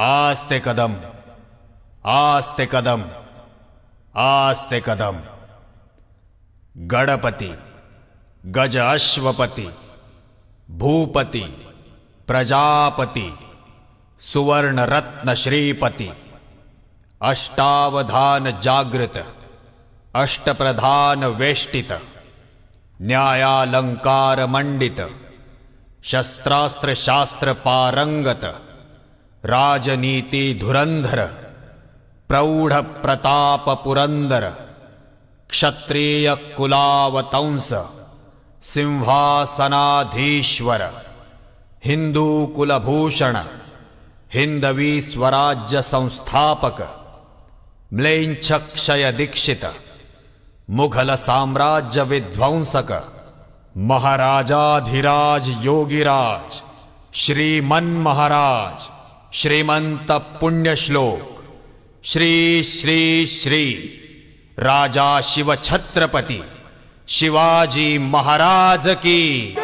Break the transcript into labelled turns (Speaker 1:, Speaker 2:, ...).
Speaker 1: आस्ते कदम, आस्ते कदम, आस्ते कदम। गणपति, गज अश्वपति, भूपति, प्रजापति, सुवर्ण रत्न श्रीपति, अष्टावधान जागृत, अष्टप्रधान वेष्टित, न्यायालंकार मंडित, शस्त्रास्त्र शास्त्र पारंगत, राजनीति धुरंधर, प्रौढ़ प्रताप पुरंदर, क्षत्रिय कुलावतंस, सिंहासनाधीश्वर, हिंदू कुलभूषण, हिंदवी स्वराज्य संस्थापक, म्लेच्छ क्षय दीक्षित, मुघल साम्राज्य विध्वंसक, महाराजाधिराज योगिराज, श्रीमन महाराज, श्रीमंत पुण्य श्लोक, श्री श्री श्री राजा शिव छत्रपति शिवाजी महाराज की।